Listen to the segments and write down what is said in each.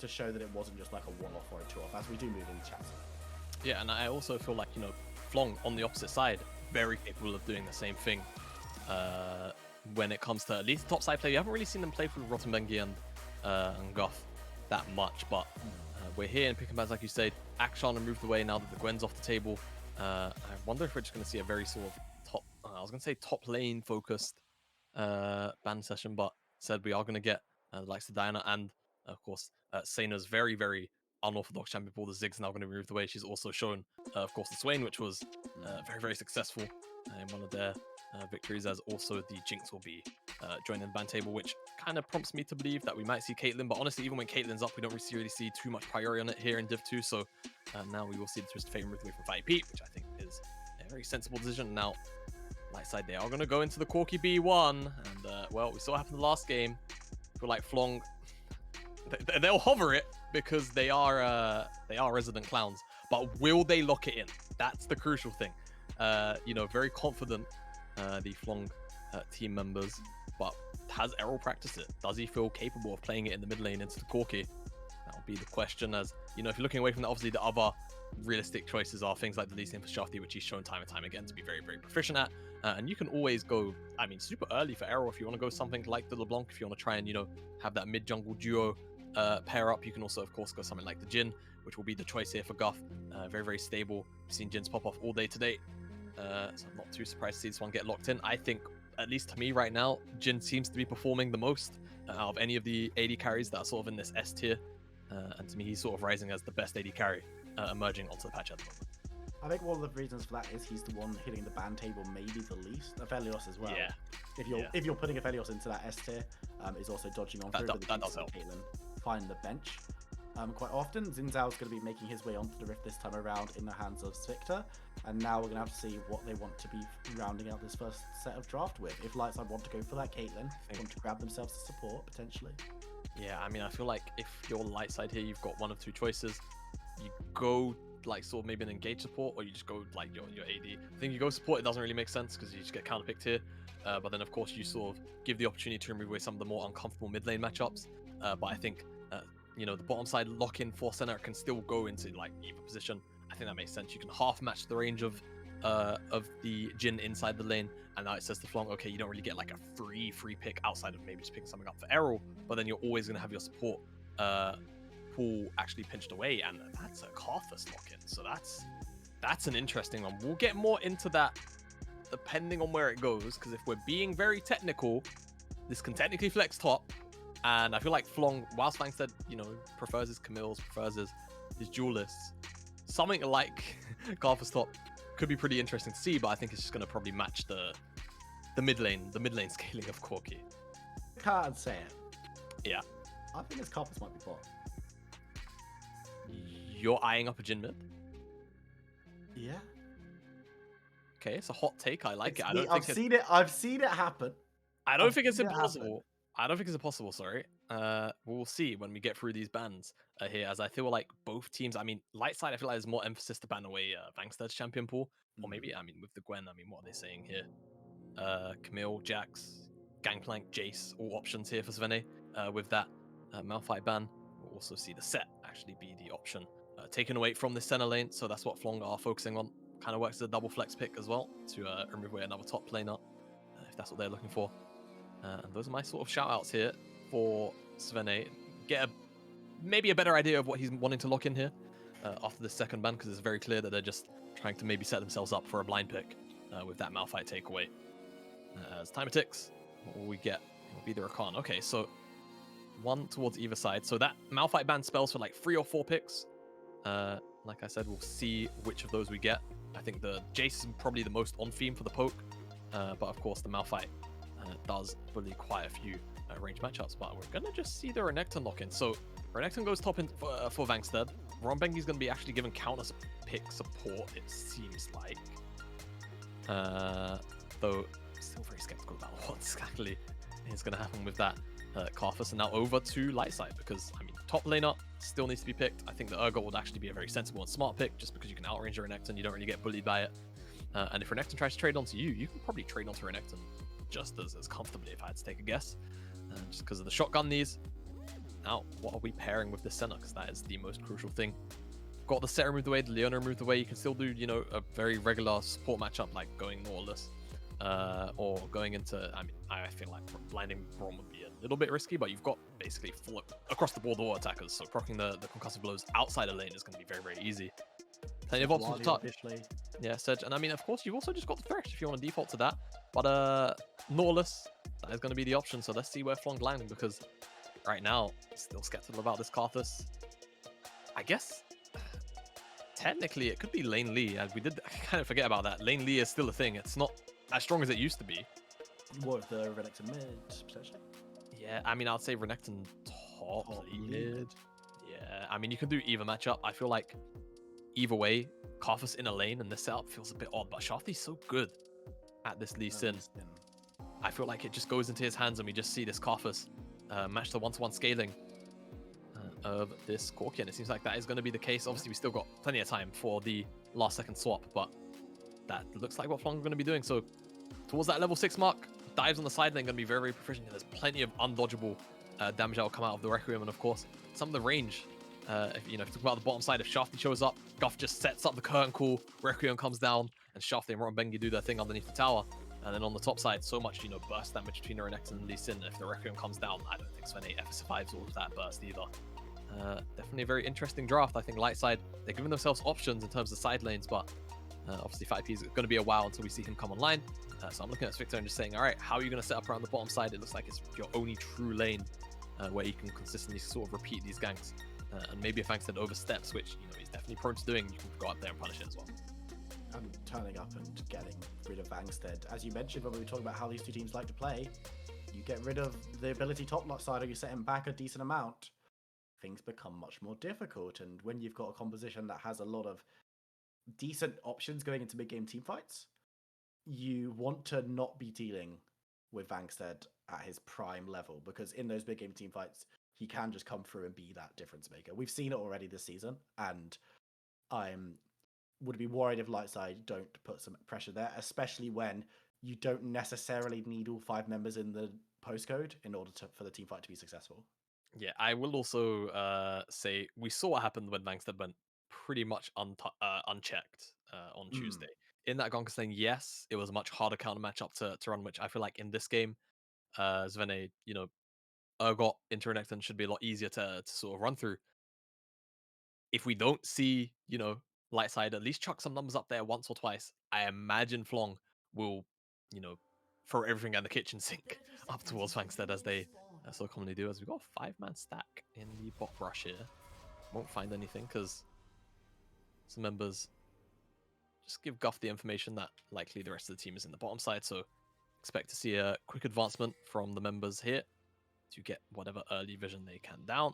to show that it wasn't just like a one-off or a two-off as we do move into chapter. Yeah, and I also feel like, Fløng on the opposite side, very capable of doing the same thing when it comes to at least top side play. You haven't really seen them play through Rottenbengi and Guff that much, but we're here in pick and bans, like you said. Akshan moved away now that the Gwen's off the table. I wonder if we're just going to see a very sort of top lane focused ban session, but said we are going to get the likes of Diana and, of course, Seina's very, very unorthodox champion pool. The Zig's now going to be moved away. She's also shown, of course, the Swain, which was very, very successful in one of their victories, as also the Jinx will be joining the ban table, which kind of prompts me to believe that we might see Caitlyn. But honestly, even when Caitlyn's up, we don't really see too much priority on it here in Div 2. So now we will see the Twisted Fate moved away from 5 Pete, which I think is a very sensible decision. Now, Lightside, they are going to go into the Corki B1, and well, we saw what happened the last game. I feel like Fløng, they'll hover it because they are resident clowns, but will they lock it in? That's the crucial thing. Very confident, the Fløng team members, but has Errol practiced it? Does he feel capable of playing it in the mid lane into the Corki? That'll be the question, as, if you're looking away from that, obviously the other realistic choices are things like the Lee Sin for Shafty, which he's shown time and time again to be very, very proficient at. And you can always go, super early for Errol if you want to go something like the LeBlanc, if you want to try and, have that mid-jungle duo pair up. You can also, of course, go something like the Jhin, which will be the choice here for Guff. Very, very stable. We've seen Jins pop off all day today. So I'm not too surprised to see this one get locked in. I think, at least to me right now, Jhin seems to be performing the most out of any of the AD carries that are sort of in this S tier. And to me, he's sort of rising as the best AD carry emerging onto the patch at the moment. I think one of the reasons for that is he's the one hitting the ban table maybe the least. Aphelios as well. Yeah. If you're putting Aphelios into that S tier, is also dodging on through. That does help. Caitlyn find the bench quite often. Xin Zhao's going to be making his way onto the Rift this time around in the hands of Svictor, and now we're going to have to see what they want to be rounding out this first set of draft with. If Lightside want to go for that Caitlyn, want to grab themselves a support potentially. Yeah, I feel like if you're Lightside here, you've got one of two choices. You go like sort of maybe an engage support, or you just go like your AD. I think you go support, it doesn't really make sense because you just get counterpicked here. But then of course you sort of give the opportunity to remove away some of the more uncomfortable mid lane matchups. But I think the bottom side lock in for center can still go into like either position. I think that makes sense. You can half match the range of the Jhin inside the lane, and now it says to Fløng, okay, you don't really get like a free pick outside of maybe just picking something up for Errol, but then you're always going to have your support pool actually pinched away, and that's a Karthus lock-in. So that's an interesting one. We'll get more into that depending on where it goes, because if we're being very technical, this can technically flex top, and I feel like Fløng, whilst Fang said, prefers his Camille's, prefers his duelists, something like Karthus top could be pretty interesting to see, but I think it's just going to probably match the mid lane scaling of Corki. Can't say it. Yeah. I think this Karthus might be bot. You're eyeing up a Jhin mid? Yeah. Okay, it's a hot take. I like it. I've seen it happen. I don't think it's impossible. I don't think it's impossible, sorry. We'll see when we get through these bans here, as I feel like both teams, Lightside, I feel like there's more emphasis to ban away Vangstad's champion pool. Or maybe, with the Gwen, what are they saying here? Camille, Jax, Gangplank, Jace, all options here for Svene. With that Malphite ban, we'll also see the set actually be the option taken away from the center lane. So that's what Fløng are focusing on. Kind of works as a double flex pick as well to remove away another top laner, if that's what they're looking for. And those are my sort of shout outs here for Svene. Get maybe a better idea of what he's wanting to lock in here after the second ban, because it's very clear that they're just trying to maybe set themselves up for a blind pick with that Malphite takeaway. As timer ticks, what will we get? It will be the Rakan. Okay, so one towards either side. So that Malphite ban spells for like 3 or 4 picks. Like I said, we'll see which of those we get. I think the Jace is probably the most on theme for the poke, but of course the Malphite does bully quite a few range matchups. But we're gonna just see the Renekton lock in. So Renekton goes top in for Vangstad. Rottenbengi's gonna be actually given counter pick support, it seems like. Though still very skeptical about what exactly is gonna happen with that Karthus. And now over to Lightside, because top laner still needs to be picked. I think the Urgot would actually be a very sensible and smart pick, just because you can outrange your Renekton, you don't really get bullied by it. And if Renekton tries to trade onto you, you can probably trade onto Renekton just as comfortably, if I had to take a guess. Just because of the shotgun knees. Now, what are we pairing with the center? Because that is the most crucial thing. Got the set removed away, the Leona removed away. You can still do, you know, a very regular support matchup like going Nautilus. Or going into, I mean, I feel like blinding Braum would be a little bit risky, but you've got basically full across the board all attackers, so proccing the concussive blows outside the lane is going to be very, very easy. Plenty of options to touch. Yeah, Sedge, and I mean, of course, you've also just got the Thresh if you want to default to that, but Nautilus, that is going to be the option, so let's see where Flong land, because right now, still skeptical about this Karthus. I guess, technically, it could be Lane Lee, and we did kind of forget about that. Lane Lee is still a thing, it's not as strong as it used to be. More of the Renekton mid, potentially. Yeah, I mean, I'd say Renekton top mid. Yeah, I mean, you can do either matchup. I feel like either way, Karthus in a lane and this setup feels a bit odd, but Shafty's so good at this Lee Sin. I feel like it just goes into his hands and we just see this Karthus match the one-to-one scaling of this Corki, and it seems like that is going to be the case. Obviously, we still got plenty of time for the last second swap, but that looks like what Flong are going to be doing. So towards that level 6 mark, dives on the side lane going to be very, very proficient. There's plenty of undodgeable damage that will come out of the Requiem, and of course, some of the range. If you talk about the bottom side, if Shafty shows up, Guff just sets up the curtain call, Requiem comes down, and Shafty and Rotten do their thing underneath the tower. And then on the top side, so much, burst damage between Renekton and Lee Sin. If the Requiem comes down, I don't think Sven 8 ever survives all of that burst either. Definitely a very interesting draft. I think Lightside, they're giving themselves options in terms of side lanes, but obviously 5P is going to be a while until we see him come online. So I'm looking at Victor and just saying, all right, how are you going to set up around the bottom side? It looks like it's your only true lane where you can consistently sort of repeat these ganks. And maybe if Angstead oversteps, which he's definitely prone to doing, you can go up there and punish it as well. And turning up and getting rid of Angstead. As you mentioned when we were talking about how these two teams like to play, you get rid of the ability top side or you set him back a decent amount, things become much more difficult. And when you've got a composition that has a lot of decent options going into mid-game team fights, you want to not be dealing with Angstead at his prime level, because in those big game team fights, he can just come through and be that difference maker. We've seen it already this season, and I would be worried if Lightside don't put some pressure there, especially when you don't necessarily need all 5 members in the postcode in order for the team fight to be successful. Yeah, I will also say we saw what happened when Angstead went pretty much unchecked on Tuesday. In that Gonka lane, yes, it was a much harder counter matchup to run, which I feel like in this game, Svene, Urgot into Renekton should be a lot easier to sort of run through. If we don't see, Lightside at least chuck some numbers up there once or twice, I imagine Flong will, throw everything in the kitchen sink up towards Fangstead as they so commonly do, as we've got a 5-man stack in the bot rush here. Won't find anything because some members just give Guff the information that likely the rest of the team is in the bottom side, so expect to see a quick advancement from the members here to get whatever early vision they can down.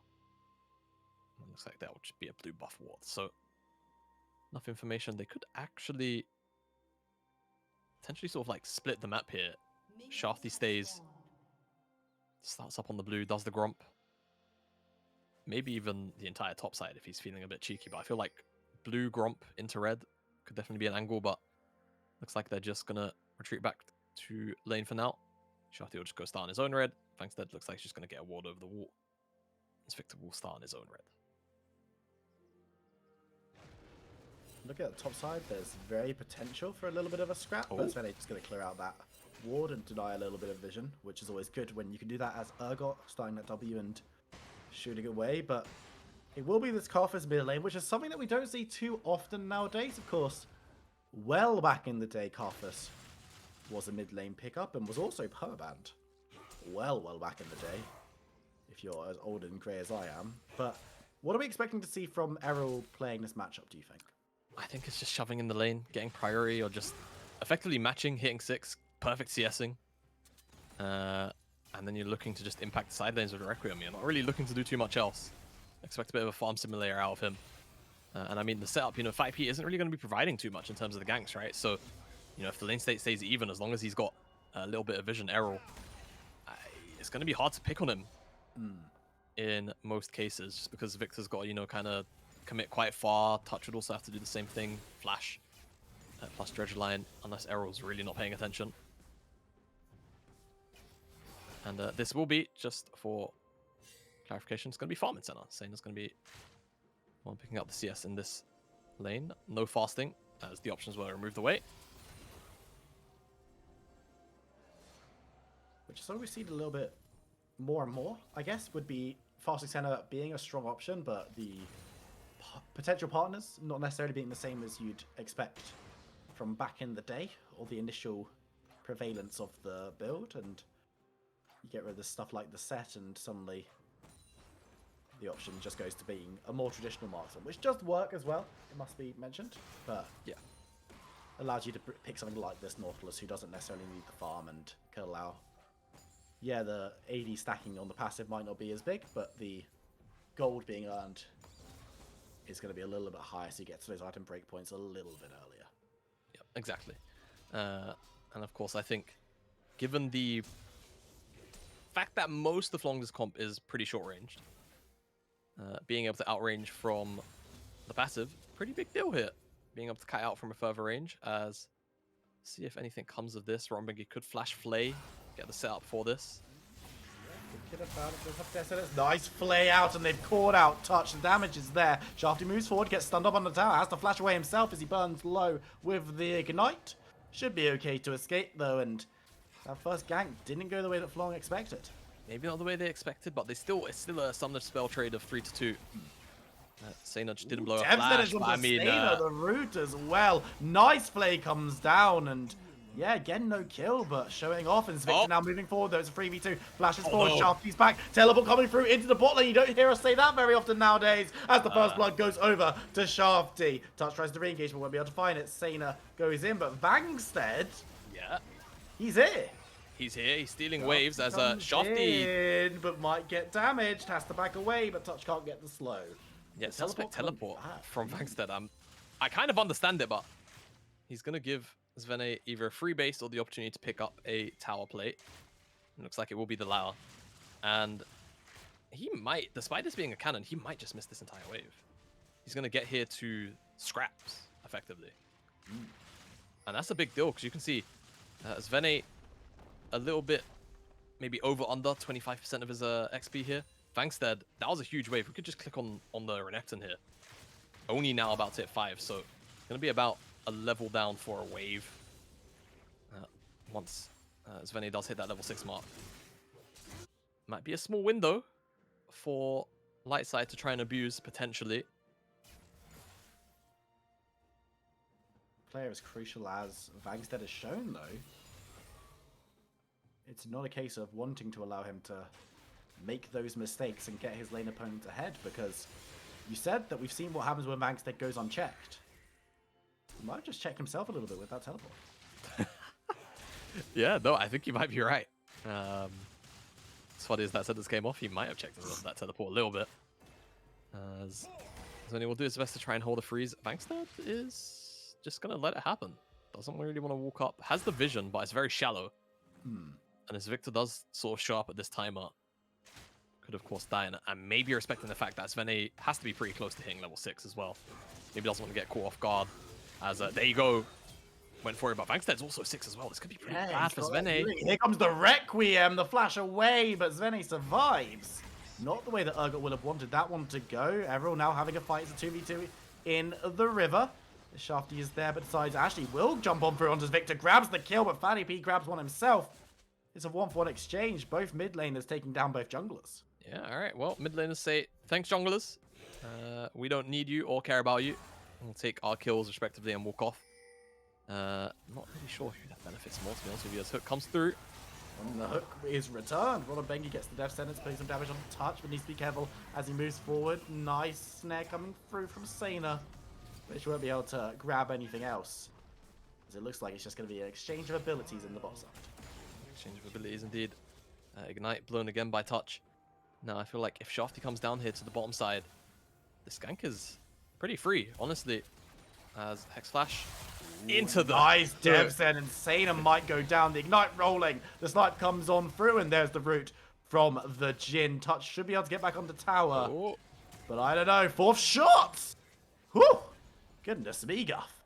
It looks like that will just be a blue buff ward, so enough information. They could actually potentially sort of like split the map here. Shafty stays, starts up on the blue, does the Gromp. Maybe even the entire top side if he's feeling a bit cheeky, but I feel like blue Gromp into red could definitely be an angle, but looks like they're just gonna retreat back to lane for now. Shafty will just go start on his own red. Fangstead looks like he's just gonna get a ward over the wall. Victor will start on his own red. Look at the top side, there's very potential for a little bit of a scrap, but Svene just going to clear out that ward and deny a little bit of vision, which is always good when you can do that as Urgot, starting that W and shooting away. But it will be this Karthus mid lane, which is something that we don't see too often nowadays. Of course, well back in the day, Karthus was a mid lane pickup and was also permabanned. Well back in the day, if you're as old and grey as I am. But what are we expecting to see from Errol playing this matchup, do you think? I think it's just shoving in the lane, getting priority, or just effectively matching, hitting 6, perfect CSing. And then you're looking to just impact the side lanes with Requiem. You're not really looking to do too much else. Expect a bit of a farm simulator out of him. And I mean, the setup, 5P isn't really going to be providing too much in terms of the ganks, right? So, if the lane state stays even, as long as he's got a little bit of vision, Errol, it's going to be hard to pick on him in most cases, just because Victor's got, kind of commit quite far. Touch would also have to do the same thing. Flash plus Dredge Line, unless Errol's really not paying attention. And this will be just for clarification, it's going to be farming center. Seina's going to be one picking up the CS in this lane. No fasting, as the options were removed away. Which is something we've seen a little bit more and more, I guess, would be fasting center being a strong option, but the potential partners not necessarily being the same as you'd expect from back in the day, or the initial prevalence of the build, and you get rid of the stuff like the set, and suddenly the option just goes to being a more traditional marksman, which does work as well, it must be mentioned, but yeah, allows you to pick something like this Nautilus, who doesn't necessarily need the farm, and can allow, yeah, the AD stacking on the passive might not be as big, but the gold being earned is going to be a little bit higher, so you get to those item breakpoints a little bit earlier. Yeah, exactly. And of course, I think, given the fact that most of Flong's comp is pretty short-ranged, being able to outrange from the passive, pretty big deal here. Being able to cut out from a further range, as see if anything comes of this. Rombengi could flash Flay, get the setup for this. Nice flay out, and they've caught out Touch. The damage is there. Shafty moves forward, gets stunned up on the tower, has to flash away himself as he burns low with the Ignite. Should be okay to escape though, and that first gank didn't go the way that Flong expected. Maybe not the way they expected, but it's still a summoner spell trade of 3-2. Seina just didn't blow a flash, but I mean... the root as well. Nice flay comes down, and yeah, again, no kill, but showing off, and Victor now moving forward, though. It's a 3v2. Flashes forward, Shafty's back. Teleport coming through into the bot lane. You don't hear us say that very often nowadays, as the first blood goes over to Shafty. Touch tries to re-engage, but won't be able to find it. Seina goes in, but Vangstead, yeah, he's here. He's here. He's stealing waves as Shafty... but might get damaged. Has to back away, but Touch can't get the slow. Yeah, suspect teleport from Vangstead. I kind of understand it, but he's going to give Svene either a free base or the opportunity to pick up a tower plate. It looks like it will be the latter. And he might, despite this being a cannon, he might just miss this entire wave. He's going to get here to scraps, effectively. And that's a big deal, because you can see Svene a little bit, maybe over-under 25% of his XP here. Vangstead, that was a huge wave. We could just click on the Renekton here. Only now about to hit 5, so it's going to be about a level down for a wave once Svene does hit that level 6 mark. Might be a small window for Lightside to try and abuse, potentially. Player as crucial as Vangstead has shown, though. It's not a case of wanting to allow him to make those mistakes and get his lane opponent ahead, because you said that we've seen what happens when Vangstead goes unchecked. He might have just checked himself a little bit with that teleport. Yeah, no, I think you might be right. As funny as that said this came off, he might have checked himself that teleport a little bit. As Svene will do his best to try and hold a freeze. Vangstead is just going to let it happen. Doesn't really want to walk up. Has the vision, but it's very shallow. And as Victor does sort of show up at this timer, could of course die, and maybe respecting the fact that Svene has to be pretty close to hitting level 6 as well. Maybe doesn't want to get caught off guard. As there you go, went for it, but Vangstead's also 6 as well. This could be pretty bad for Svene. Here comes the Requiem, the flash away, but Svene survives. Not the way that Urgot would have wanted that one to go. Everyone now having a fight. It's a 2v2 in the river. The Shafty is there, but decides actually will jump on through onto Victor. Grabs the kill, but Fatty P grabs one himself. It's a 1-for-1 exchange. Both mid laners taking down both junglers. Yeah, alright. Well, mid laners say, thanks, junglers. We don't need you or care about you. We'll take our kills respectively and walk off. Not really sure who that benefits more, to be honest with you, as Hook comes through. And the Hook is returned. Bengi gets the death sentence, putting some damage on Touch, but needs to be careful as he moves forward. Nice snare coming through from Seina, which won't be able to grab anything else, as it looks like it's just going to be an exchange of abilities in the bot side. Exchange of abilities, indeed. Ignite blown again by Touch. Now, I feel like if Shafty comes down here to the bottom side, this gank is pretty free, honestly. As Hex Flash into the... Nice dev set, and Seina might go down. The Ignite rolling. The snipe comes on through, and there's the root from the Jhin. Touch should be able to get back on the tower. Oh. But I don't know. 4th shot! Whew! Goodness me, Guff.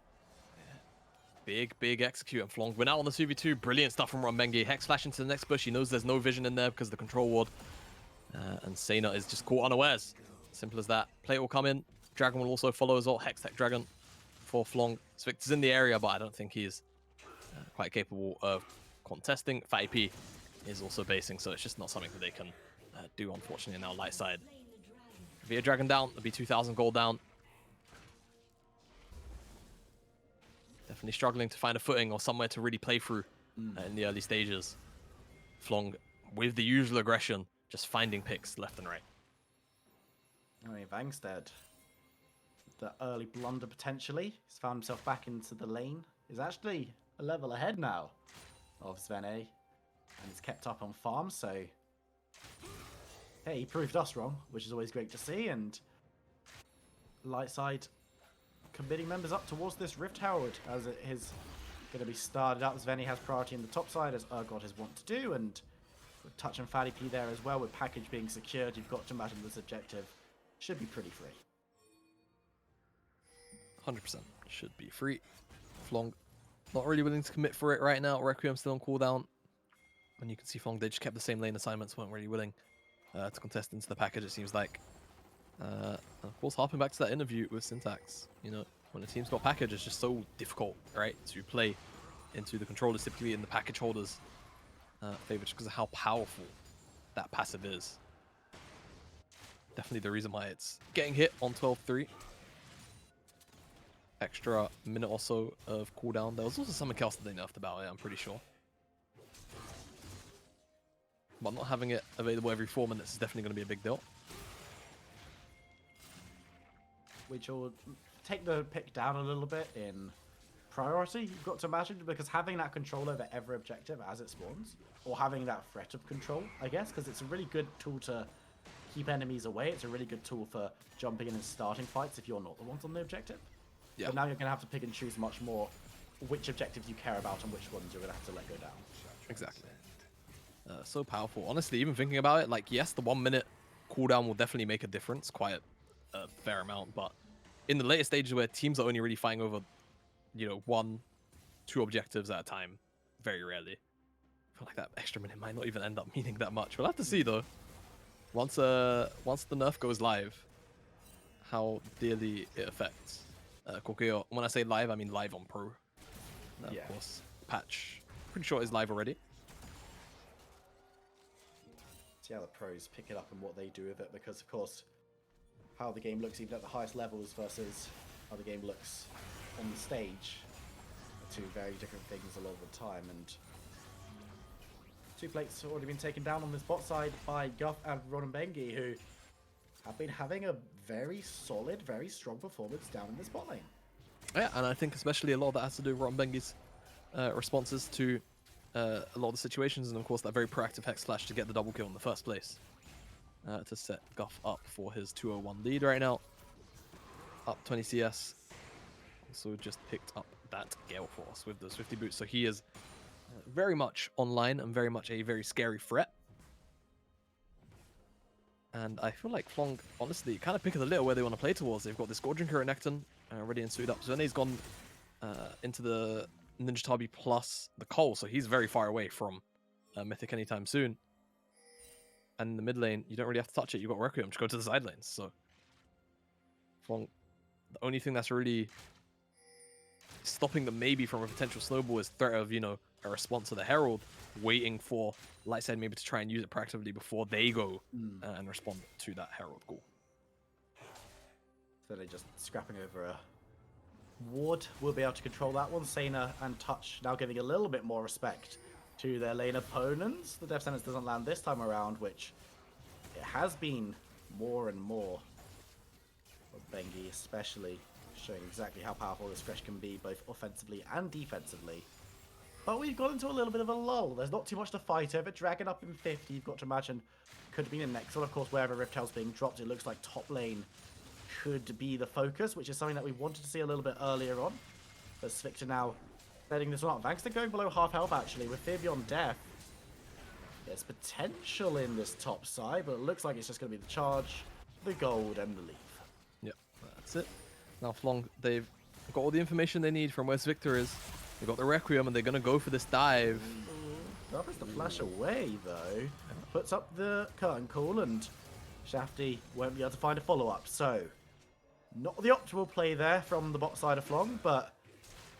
Big execute, and Flong went out on the 2v2. Brilliant stuff from Rombengi. Hex Flash into the next bush. He knows there's no vision in there because of the control ward. And Sena is just caught unawares. Simple as that. Plate will come in. Dragon will also follow as well. Hextech Dragon for Flong. Svictor's in the area, but I don't think he's quite capable of contesting. Fatty P is also basing, so it's just not something that they can do, unfortunately. Now Lightside. Via Dragon down. It'll be 2,000 gold down. Definitely struggling to find a footing or somewhere to really play through in the early stages. Flong, with the usual aggression, just finding picks left and right. I mean, Vangstead, the early blunder potentially. He's found himself back into the lane. He's actually a level ahead now of Svene. And he's kept up on farm, so... Hey, he proved us wrong, which is always great to see. And Lightside committing members up towards this Rift Herald as it is going to be started up. Svene has priority in the top side, as Urgot has want to do. And with Touch and Fatty P there as well, with package being secured, you've got to imagine this objective should be pretty free. 100% should be free. Flong not really willing to commit for it right now. Requiem still on cooldown. And you can see Flong, they just kept the same lane assignments, weren't really willing to contest into the package, it seems like. And of course, harping back to that interview with Syntax, you know, when a team's got package, it's just so difficult, right, to play into the controllers, typically in the package holders' favor, just because of how powerful that passive is. Definitely the reason why it's getting hit on 12-3. Extra minute or so of cooldown. There was also something else that they nerfed about it, I'm pretty sure. But not having it available every 4 minutes is definitely going to be a big deal. Which will take the pick down a little bit in priority, you've got to imagine, because having that control over every objective as it spawns, or having that threat of control, I guess, because it's a really good tool to keep enemies away. It's a really good tool for jumping in and starting fights if you're not the ones on the objective. Yeah. But now you're going to have to pick and choose much more which objectives you care about and which ones you're going to have to let go down. Exactly. So powerful. Honestly, even thinking about it, like, yes, the 1 minute cooldown will definitely make a difference, quite a fair amount, but in the later stages where teams are only really fighting over, you know, 1-2 objectives at a time, very rarely, I feel like that extra minute might not even end up meaning that much. We'll have to see, though. Once the nerf goes live, how dearly it affects Kokeo. When I say live, I mean live on Pro. Yeah. Of course, patch, pretty sure is live already. See how the pros pick it up and what they do with it, because of course, how the game looks even at the highest levels versus how the game looks on the stage are two very different things a lot of the time. And 2 plates have already been taken down on this bot side by Guff and Ronenbengi, who have been having a very solid, very strong performance down in this bot lane. Yeah, and I think especially a lot of that has to do with Ronenbengi's responses to a lot of the situations, and of course that very proactive Hex Slash to get the double kill in the first place. To set Guff up for his 201 lead right now. Up 20 CS. Also just picked up that Gale Force with the Swifty boots, so he is very much online and very much a very scary threat. And I feel like Flong, honestly, kind of pick of the litter where they want to play towards. They've got this Gorgon Kira Necton ready and suited up. Zvene's gone into the Ninja Tabi plus the Cole, so he's very far away from Mythic anytime soon. And in the mid lane, you don't really have to touch it. You've got Requiem, just go to the side lanes. So Flong, the only thing that's really stopping them maybe from a potential snowball is threat of, you know, a response to the Herald, waiting for Lightside maybe to try and use it proactively before they go and respond to that Herald goal. So they're just scrapping over a ward. We'll be able to control that one. Sena and Touch now giving a little bit more respect to their lane opponents. The Death Sentence doesn't land this time around, which it has been more and more. Bengi especially showing exactly how powerful this Fresh can be, both offensively and defensively. But we've got into a little bit of a lull. There's not too much to fight over. Dragon up in 50, you've got to imagine, could be in next. Well, of course, wherever Rift Tail's being dropped, it looks like top lane could be the focus, which is something that we wanted to see a little bit earlier on. But Svictor now setting this one up. Vangstead going below half health, actually, with Fear Beyond Death. There's potential in this top side, but it looks like it's just going to be the charge, the gold, and the leave. Yep, that's it. Now Flong, they've got all the information they need from where Svictor is. They've got the Requiem, and they're going to go for this dive. That was the flash away, though. puts up the curtain call, and Shafty won't be able to find a follow-up. So, not the optimal play there from the bot side of Flong, but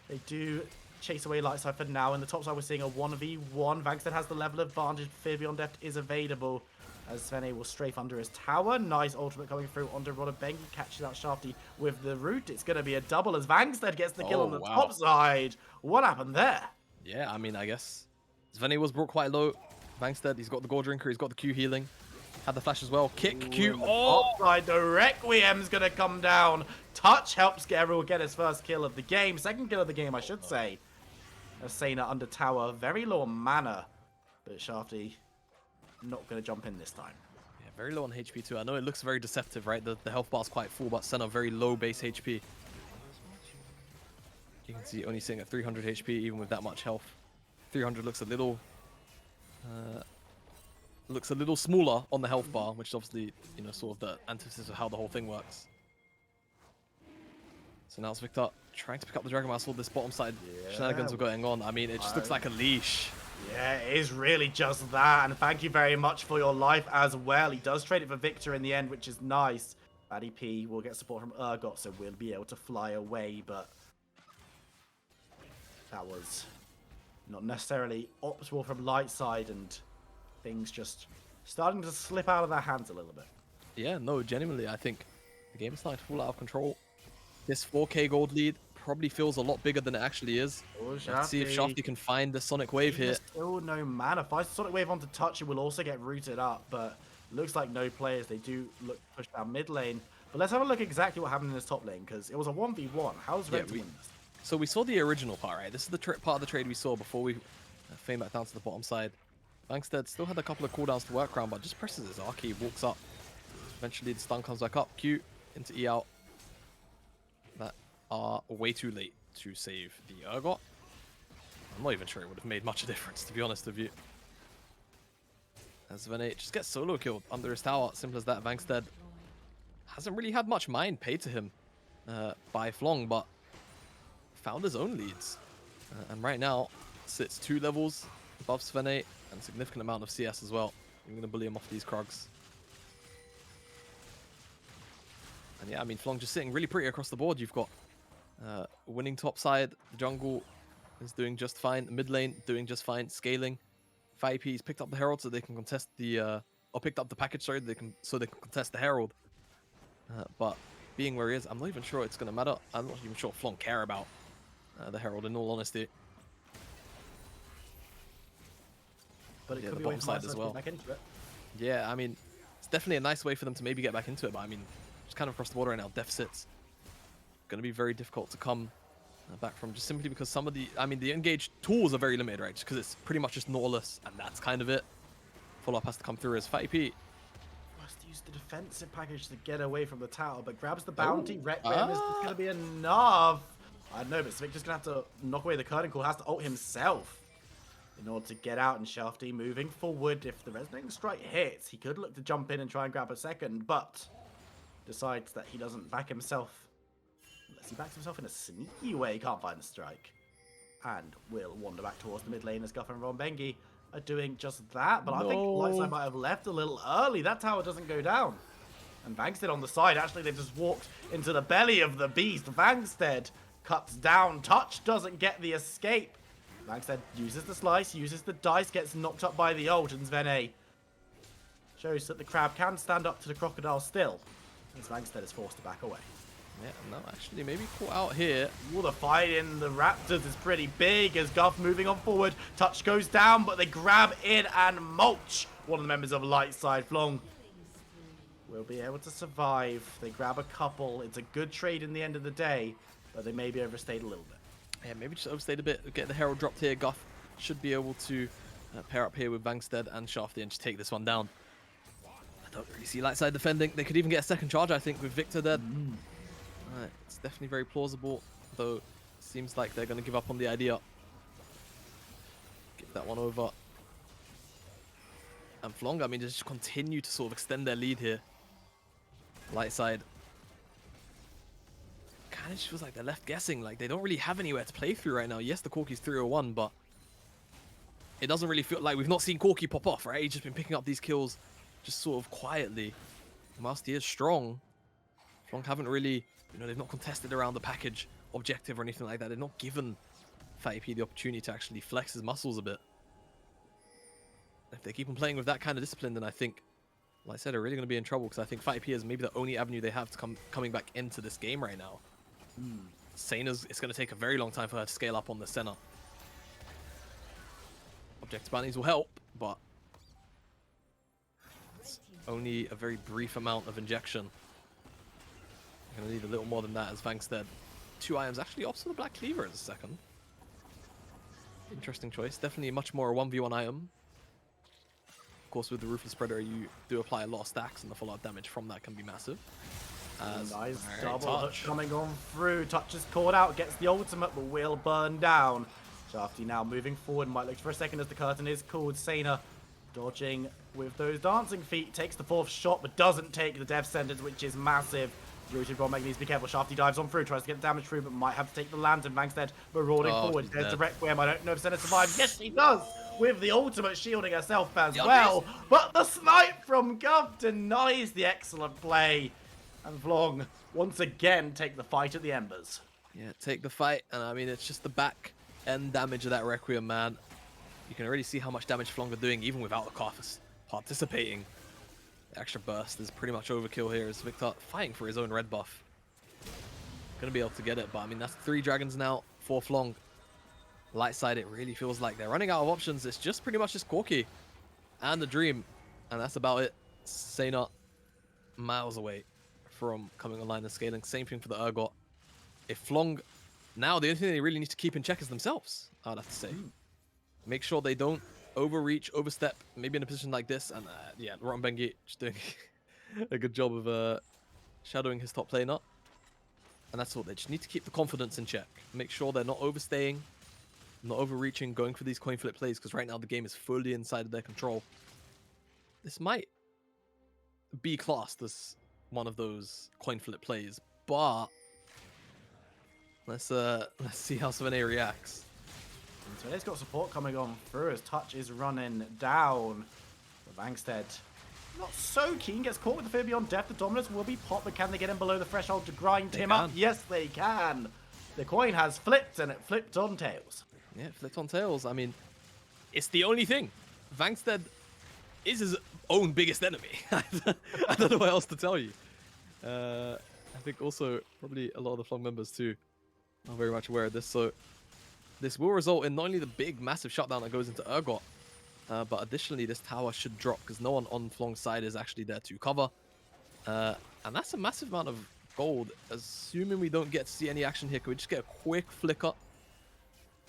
they do chase away Lightside for now. In the top side, we're seeing a 1v1. Vangstead has the level advantage. Fear Beyond Deft is available, as Svene will strafe under his tower. Nice ultimate coming through onto Bengi, catches out Shafty with the root. It's going to be a double as Vangstead gets the kill on the top side. What happened there? Yeah, I mean, I guess Svene was brought quite low. Vangstead, he's got the Gore Drinker, he's got the Q healing. Had the flash as well. Kick, Q. Oh! Upside, the Requiem's going to come down. Touch helps everyone get his first kill of the game. Second kill of the game, I should say. Asena under tower, very low on mana. But Shafty not going to jump in this time. Yeah, very low on HP too. I know it looks very deceptive, right? The health bar's quite full, but Senna very low base HP. You can see only sitting at 300 HP even with that much health. 300 looks a little smaller on the health bar, which is obviously, you know, sort of the antithesis of how the whole thing works. So now it's Victor trying to pick up the Dragon Mask. All this bottom side shenanigans are going on. I mean, it just looks like a leash. Yeah, it is really just that. And thank you very much for your life as well. He does trade it for Victor in the end, which is nice. Baddy P will get support from Urgot, so we'll be able to fly away. But that was not necessarily optimal from Lightside, and things just starting to slip out of their hands a little bit. Yeah, no, genuinely, I think the game is starting to fall out of control. This 4k gold lead probably feels a lot bigger than it actually is. Let's see if Shafty can find the Sonic Wave here. Still no mana. Finds the Sonic Wave onto touch, it will also get rooted up, but looks like no players. They do look pushed down mid lane. But let's have a look exactly what happened in this top lane, because it was a 1v1. How's Red to win this? So we saw the original part, right? This is the part of the trade we saw before we fame back down to the bottom side. Vangstead still had a couple of cooldowns to work around, but just presses his R key, walks up. Eventually the stun comes back up. Q into E out. That are way too late to save the Urgot. I'm not even sure it would have made much of a difference, to be honest with you. As Svene just gets solo killed under his tower, simple as that. Vangstead hasn't really had much mind paid to him by Flong, but found his own leads. And right now sits 2 levels above Svene and a significant amount of CS as well. I'm going to bully him off these Krogs. And yeah, I mean, Flong just sitting really pretty across the board. You've got winning top side. The jungle is doing just fine. The mid lane doing just fine. Scaling. 5EP's picked up the Herald so they can contest the... or picked up the package, sorry, so they can contest the Herald. But being where he is, I'm not even sure it's going to matter. I'm not even sure Flong care about the Herald, in all honesty. But it yeah, could the be bottom side as well. Back into it. Yeah, I mean, it's definitely a nice way for them to maybe get back into it, but I mean, just kind of across the border right now, deficits. Going to be very difficult to come back from, just simply because some of the, I mean, the engaged tools are very limited, right? Just because it's pretty much just Nautilus, and that's kind of it. Follow-up has to come through as 5EP. Must use the defensive package to get away from the tower, but grabs the bounty. Requiem is going to be enough. I don't know, but Victor's going to have to knock away the curtain call, has to ult himself in order to get out. And Shafty moving forward. If the Resonating Strike hits, he could look to jump in and try and grab a second, but decides that he doesn't back himself. Unless he backs himself in a sneaky way, can't find the strike. And will wander back towards the mid lane as Guff and Bengi are doing just that. But I think Lightside might have left a little early. That tower doesn't go down. And Vangstead on the side, actually they've just walked into the belly of the beast. Vangstead cuts down. Touch doesn't get the escape. Vangstead uses the slice, uses the dice, gets knocked up by the ult, and Svene shows that the crab can stand up to the crocodile still, as Vangstead is forced to back away. Yeah, no, actually, maybe caught out here. Ooh, the fight in the Raptors is pretty big as Guff moving on forward. Touch goes down, but they grab in and mulch one of the members of Lightside. Flong will be able to survive. They grab a couple. It's a good trade in the end of the day, but they maybe overstayed a little bit. Yeah, maybe just overstayed a bit. Get the Herald dropped here. Guff should be able to pair up here with Vangstead and Shafty and just take this one down. I don't really see Lightside defending. They could even get a second charge, I think, with Victor dead. It's definitely very plausible, though it seems like they're going to give up on the idea. Get that one over. And Flong, I mean, just continue to sort of extend their lead here. Lightside kind of just feels like they're left guessing. Like, they don't really have anywhere to play through right now. Yes, the Corki's 301, but it doesn't really feel like we've not seen Corki pop off, right? He's just been picking up these kills just sort of quietly. Whilst he is strong, Flong haven't really, they've not contested around the package objective or anything like that. They've not given FattyP the opportunity to actually flex his muscles a bit. If they keep on playing with that kind of discipline, then I think, like I said, they're really going to be in trouble, because I think FattyP is maybe the only avenue they have to coming back into this game right now. Sana's, it's going to take a very long time for her to scale up on the center. Objective bounties will help, but it's only a very brief amount of injection. Going to need a little more than that, as Vangstead 2 items actually opts for the Black Cleaver as a second. Interesting choice. Definitely much more a 1v1 item. Of course, with the Ruthless Predator, you do apply a lot of stacks, and the fallout damage from that can be massive. Nice double hook coming on through. Touch is caught out, gets the ultimate, but will burn down. Shafty now moving forward, might look for a second as the curtain is called. Sana dodging with those dancing feet, takes the 4th shot, but doesn't take the death sentence, which is massive. Rooted Bomb needs to be careful. Shafty dives on through, tries to get the damage through, but might have to take the lantern. Vangstead marauding forward. There's the Requiem. I don't know if Senna survives. Yes, she does! With the ultimate shielding herself as well. But the snipe from Gov denies the excellent play. And Flong once again take the fight at the embers. Yeah, take the fight. And I mean, it's just the back end damage of that Requiem, man. You can already see how much damage Flong are doing, even without the Carthus participating. The extra burst is pretty much overkill here, as Victor fighting for his own red buff. Gonna be able to get it, but I mean, that's 3 dragons now for Flong. Lightside, it really feels like they're running out of options. It's just pretty much just Corki and the Dream, and that's about it. Sana miles away from coming online and scaling. Same thing for the Urgot. If Flong, now the only thing they really need to keep in check is themselves, I'd have to say. Make sure they don't overreach, overstep, maybe in a position like this. And yeah, Rottenbengi just doing a good job of shadowing his top laner. And that's all. They just need to keep the confidence in check. Make sure they're not overstaying, not overreaching, going for these coin flip plays, because right now the game is fully inside of their control. This might be classed as one of those coin flip plays, but let's see how Svene reacts. So he's got support coming on through as Touch is running down. But Vangstead not so keen, gets caught with the Fear Beyond Death. The Dominance will be popped, but can they get him below the threshold to grind him up? Yes, they can. The coin has flipped, and it flipped on tails. Yeah, it flipped on tails. I mean, it's the only thing. Vangstead is his own biggest enemy. I don't know what else to tell you. I think also probably a lot of the Flong members too are very much aware of this. So this will result in not only the big, massive shutdown that goes into Urgot, but additionally this tower should drop because no one on Flong's side is actually there to cover. And that's a massive amount of gold. Assuming we don't get to see any action here, can we just get a quick flicker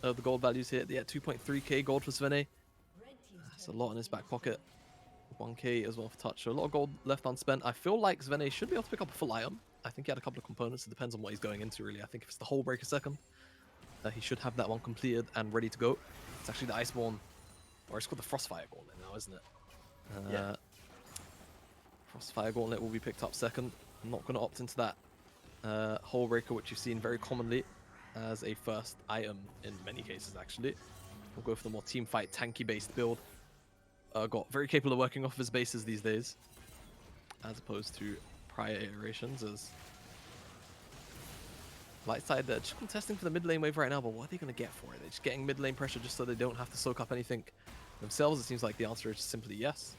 of the gold values here? Yeah, 2.3k gold for Svene. That's a lot in his back pocket. 1k as well for Touch. So a lot of gold left unspent. I feel like Svene should be able to pick up a full item. I think he had a couple of components. It depends on what he's going into, really. I think if it's the Hull Breaker second, he should have that one completed and ready to go. It's actually the Iceborne, or it's called the Frostfire Gauntlet now, isn't it? Yeah. Frostfire Gauntlet will be picked up second. I'm not going to opt into that Hull Breaker, which you've seen very commonly as a first item in many cases, actually. We'll go for the more team fight, tanky-based build. Got very capable of working off his bases these days, as opposed to prior iterations. As Lightside, they're just contesting for the mid lane wave right now, but what are they going to get for it? They're just getting mid lane pressure just so they don't have to soak up anything themselves. It seems like the answer is simply yes.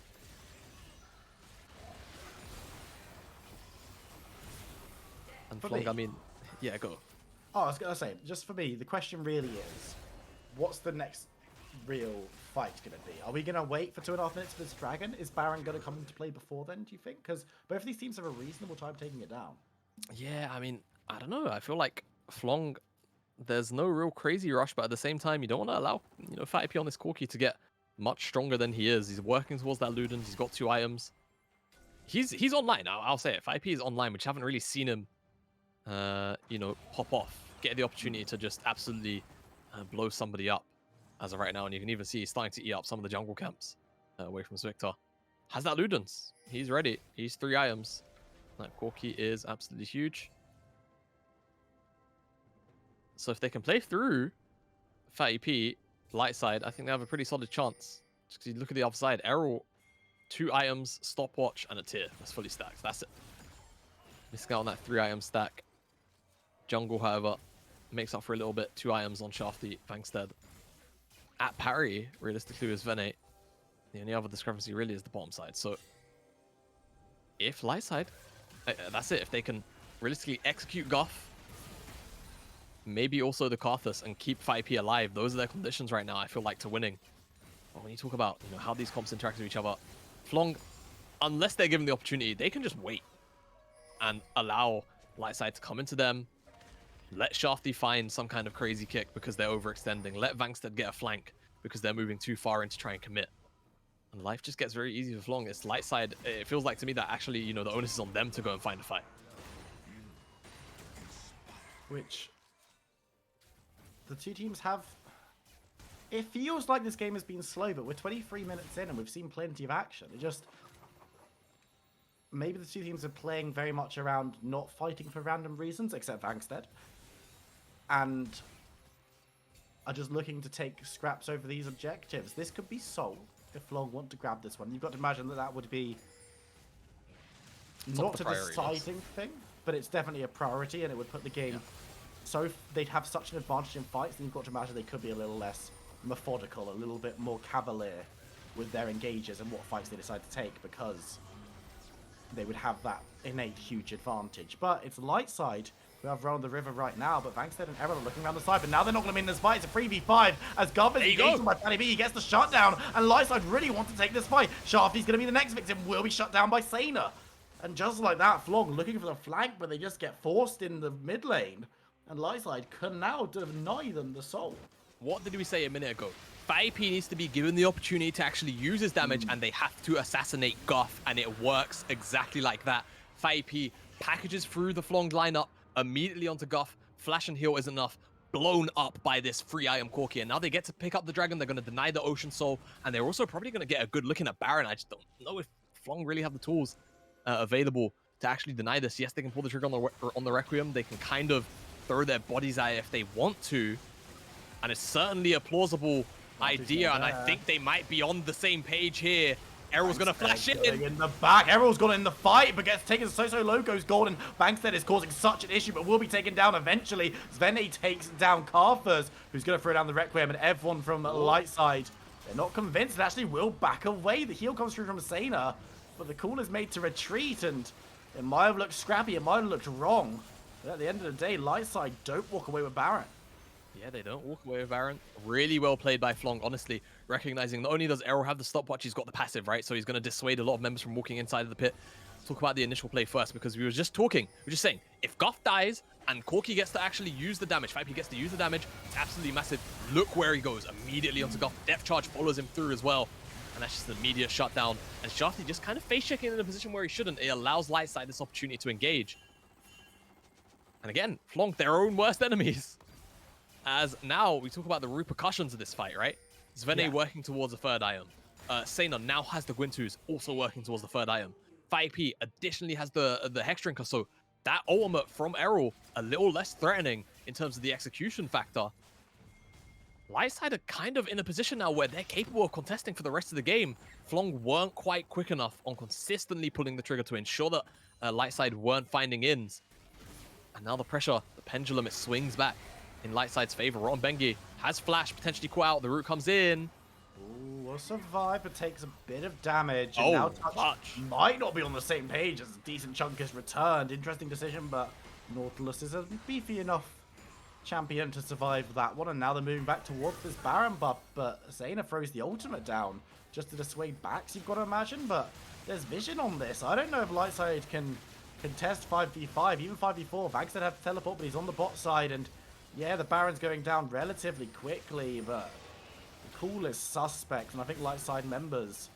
And Flong, I mean, yeah, go. Oh, I was going to say, just for me, the question really is, what's the next real fight going to be? Are we going to wait for 2.5 minutes for this dragon? Is Baron going to come into play before then, do you think? Because both of these teams have a reasonable time taking it down. Yeah, I mean, I don't know. I feel like Flong, there's no real crazy rush, but at the same time, you don't want to allow, FattyP on this Corki to get much stronger than he is. He's working towards that Ludens. He's got 2 items. He's online now. I'll say it. FattyP is online, which haven't really seen him, pop off, get the opportunity to just absolutely blow somebody up as of right now. And you can even see he's starting to eat up some of the jungle camps away from Victor. Has that Ludens. He's ready. He's 3 items. That Corki is absolutely huge. So if they can play through FattyP, Lightside, I think they have a pretty solid chance. Just 'cause you look at the other side, Errol, 2 items, stopwatch, and a tier. That's fully stacked. That's it. Missing out on that 3-item stack. Jungle, however, makes up for a little bit. 2 items on Shafty, Vangstead. At parry, realistically, with Vene, the only other discrepancy really is the bottom side. So, if Lightside, that's it. If they can realistically execute Guff, maybe also the Karthus, and keep 5P alive, those are their conditions right now, I feel like, to winning. But when you talk about how these comps interact with each other, Flong, unless they're given the opportunity, they can just wait and allow Lightside to come into them. Let Shafty find some kind of crazy kick because they're overextending. Let Vangstead get a flank because they're moving too far in to try and commit. And life just gets very easy for Flong. It's Lightside. It feels like to me that actually, the onus is on them to go and find a fight. Which the two teams have. It feels like this game has been slow, but we're 23 minutes in and we've seen plenty of action. It just... Maybe the two teams are playing very much around not fighting for random reasons, except Vangstead. And are just looking to take scraps over these objectives. This could be solved if Flong want to grab this one. You've got to imagine that that would be not a deciding thing, but it's definitely a priority, and it would put the game... So they'd have such an advantage in fights, then you've got to imagine they could be a little less methodical, a little bit more cavalier with their engages and what fights they decide to take, because they would have that innate huge advantage. But it's Lightside who have run the river right now, but Vangstead and Errol are looking around the side, but now they're not going to win this fight. It's a 3v5 as Guff is engaged by Penny B. He gets the shutdown, and Lightside really want to take this fight. Shafty's going to be the next victim, will be shut down by Saner. And just like that, Flong looking for the flank, but they just get forced in the mid lane. And Lightside can now deny them the soul. What did we say a minute ago? 5P needs to be given the opportunity to actually use his damage, and they have to assassinate Guff, and it works exactly like that. 5P packages through the Flong lineup, immediately onto Guff. Flash and heal is enough. Blown up by this 3-item Corki, and now they get to pick up the dragon. They're going to deny the Ocean Soul, and they're also probably going to get a good look in at Baron. I just don't know if Flong really have the tools available to actually deny this. Yes, they can pull the trigger on the Requiem. They can kind of throw their bodies at it if they want to, and it's certainly a plausible idea, and I think they might be on the same page here. Errol's gonna flash it in the back. Errol's gone in the fight, but gets taken. So low goes Golden. Vangstead is causing such an issue, but will be taken down eventually. Svene takes down Karthus, who's gonna throw down the Requiem, and everyone from Lightside, they're not convinced. It actually will back away. The heal comes through from Saner, but the call is made to retreat, and it might have looked scrappy. It might have looked wrong. But at the end of the day, Lightside don't walk away with Baron. Yeah, they don't walk away with Baron. Really well played by Flong, honestly. Recognizing not only does Errol have the stopwatch, he's got the passive, right? So he's going to dissuade a lot of members from walking inside of the pit. Let's talk about the initial play first, because we were just saying, if Guff dies and Corki gets to actually use the damage, 5P gets to use the damage, it's absolutely massive. Look where he goes, immediately onto Guff. Depth charge follows him through as well. And that's just an immediate shutdown. And Shafty just kind of face checking in a position where he shouldn't. It allows Lightside this opportunity to engage. And again, Flong, their own worst enemies. As now we talk about the repercussions of this fight, right? Svene working towards a 3rd item. Saner now has the Gwintus, also working towards the 3rd item. 5P additionally has the Hex Drinker, so that ultimate from Errol, a little less threatening in terms of the execution factor. Lightside are kind of in a position now where they're capable of contesting for the rest of the game. Flong weren't quite quick enough on consistently pulling the trigger to ensure that Lightside weren't finding ins. And now the pressure, the pendulum, it swings back in Lightside's favor. Rottenbengi has flash, potentially caught out. The root comes in. Ooh, will survive, but takes a bit of damage. And now Touch might not be on the same page as a decent chunk has returned. Interesting decision, but Nautilus is a beefy enough champion to survive that one. And now they're moving back towards this Baron buff, but Saner throws the ultimate down just to dissuade backs, you've got to imagine. But there's vision on this. I don't know if Lightside can contest 5v5, even 5v4. Vangstead have to teleport, but he's on the bot side, and yeah, the Baron's going down relatively quickly, but the call is suspect, and I think Lightside members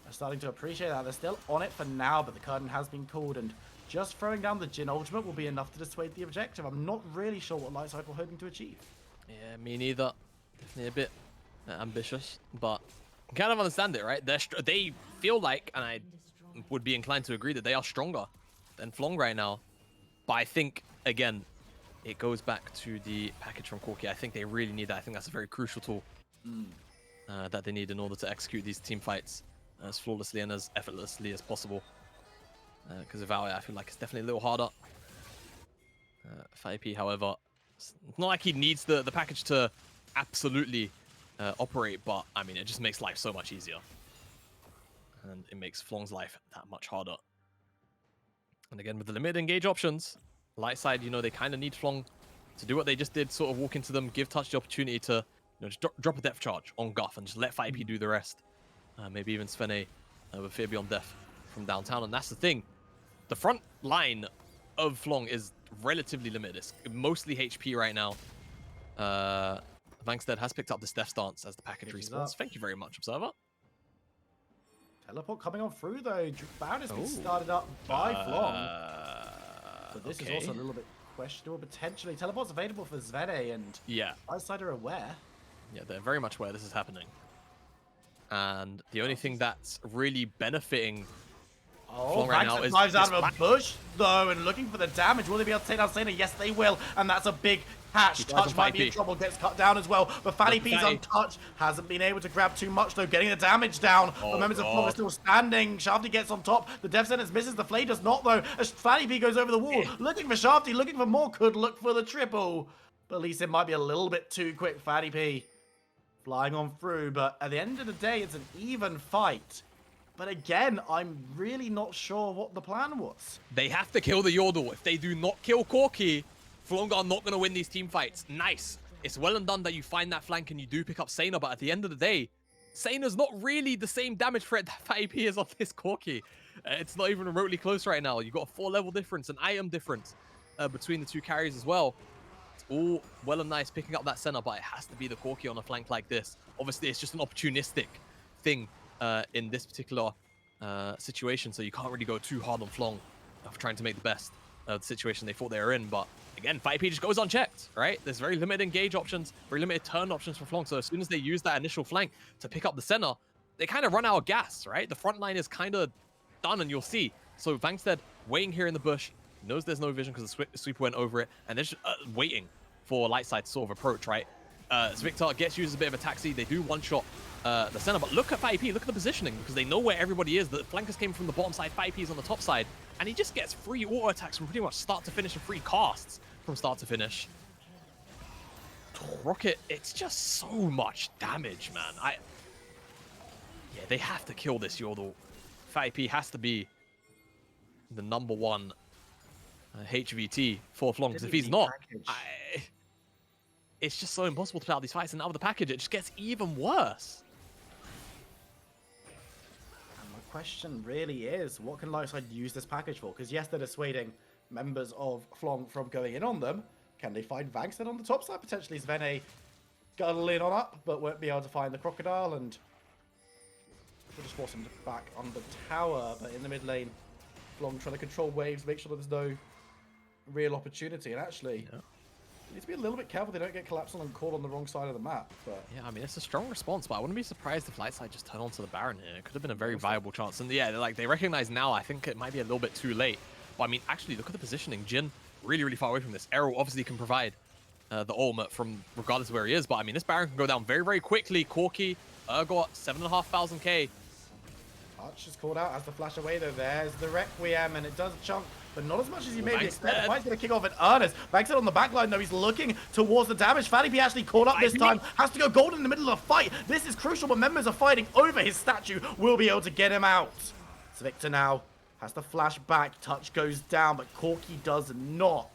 are starting to appreciate that. They're still on it for now, but the curtain has been called, and just throwing down the Jhin ultimate will be enough to dissuade the objective. I'm not really sure what Lightside were hoping to achieve. Yeah, me neither. Definitely a bit ambitious, but I kind of understand it, right? They feel like, and I would be inclined to agree, that they are stronger than Flong right now. But I think, again, it goes back to the package from Corki. I think they really need that. I think that's a very crucial tool that they need in order to execute these team fights as flawlessly and as effortlessly as possible. Because without it, I feel like it's definitely a little harder. For AP, however, it's not like he needs the package to absolutely operate, but I mean, it just makes life so much easier. And it makes Flong's life that much harder. And again, with the limited engage options, Lightside, you know, they kind of need Flong to do what they just did, sort of walk into them, give Touch the opportunity to, you know, just drop a depth charge on Guff and just let FiP do the rest. Maybe even Svene with Fear Beyond Death from downtown. And that's the thing. The front line of Flong is relatively limited. It's mostly HP right now. Vankstead has picked up this Death Stance as the package respawns. Thank you very much, Observer. Teleport coming on through though. Bound has been started up by Flong. But this is also a little bit questionable potentially. Teleport's available for Svene and Lightside are aware. Yeah, they're very much aware this is happening. And the only thing that's really benefiting Flong right now is knives out of a bush though and looking for the damage. Will they be able to take down Sena? Yes, they will. And that's a big catch. Touch might be in trouble, gets cut down as well. But Fatty P's untouched. Hasn't been able to grab too much though, getting the damage down. The members of Flong are still standing. Shafty gets on top. The Death Sentence misses. The Flay does not though. As Fatty P goes over the wall, looking for Shafty, looking for more. Could look for the triple. But at least it might be a little bit too quick. Fatty P flying on through. But at the end of the day, it's an even fight. But again, I'm really not sure what the plan was. They have to kill the Yordle. If they do not kill Corki, Flong are not going to win these team fights. Nice. It's well and done that you find that flank and you do pick up Sena, but at the end of the day, Sena's not really the same damage threat that FiP is on this Corki. It's not even remotely close right now. You've got a 4-level difference, an item difference between the two carries as well. It's all well and nice picking up that Sena, but it has to be the Corki on a flank like this. Obviously, it's just an opportunistic thing in this particular situation, so you can't really go too hard on Flong for trying to make the best of the situation they thought they were in. But again, FiP just goes unchecked, right? There's very limited engage options, very limited turn options for Flong, so as soon as they use that initial flank to pick up the Sena, they kind of run out of gas, right? The front line is kind of done, and you'll see. So Vankstead waiting here in the bush, knows there's no vision because the sweeper went over it, and they're just waiting for Lightside to sort of approach, right? Zvictor gets used as a bit of a taxi. They do one-shot the center, but look at FiP, look at the positioning, because they know where everybody is. The flankers came from the bottom side, FiP is on the top side, and he just gets free auto attacks from pretty much start to finish and free casts from start to finish. Rocket, it's just so much damage, man. Yeah, they have to kill this Yordle. FiP has to be the #1 HVT for Flong, because if he's not, it's just so impossible to play out these fights, and now with the package, it just gets even worse. And my question really is, what can Lightside use this package for? Because yes, they're dissuading members of Flong from going in on them. Can they find Vankstead on the top side? Potentially Svene scuttle in on up, but won't be able to find the Crocodile, and we'll just force him back on the tower. But in the mid lane, Flong trying to control waves, make sure that there's no real opportunity, and actually... You need to be a little bit careful they don't get collapsed on and caught on the wrong side of the map. But yeah, I mean, it's a strong response, but I wouldn't be surprised if Lightside just turned onto the Baron here. It could have been a very viable chance. And yeah, they recognize now, I think it might be a little bit too late. But I mean, actually, look at the positioning. Jin, really, really far away from this. Errol obviously can provide the ultimate from regardless of where he is. But I mean, this Baron can go down very, very quickly. Corki, got 7,500 K. Arch is called out as the flash away though. There's the Requiem, and it does chunk, but not as much as you maybe expect. The fight's going to kick off in earnest. Vankstead on the backline though, he's looking towards the damage. Fatty P actually caught up this time. Has to go golden in the middle of the fight. This is crucial, but members are fighting over his statue. Will be able to get him out. Zvictor now has to flash back. Touch goes down, but Corki does not.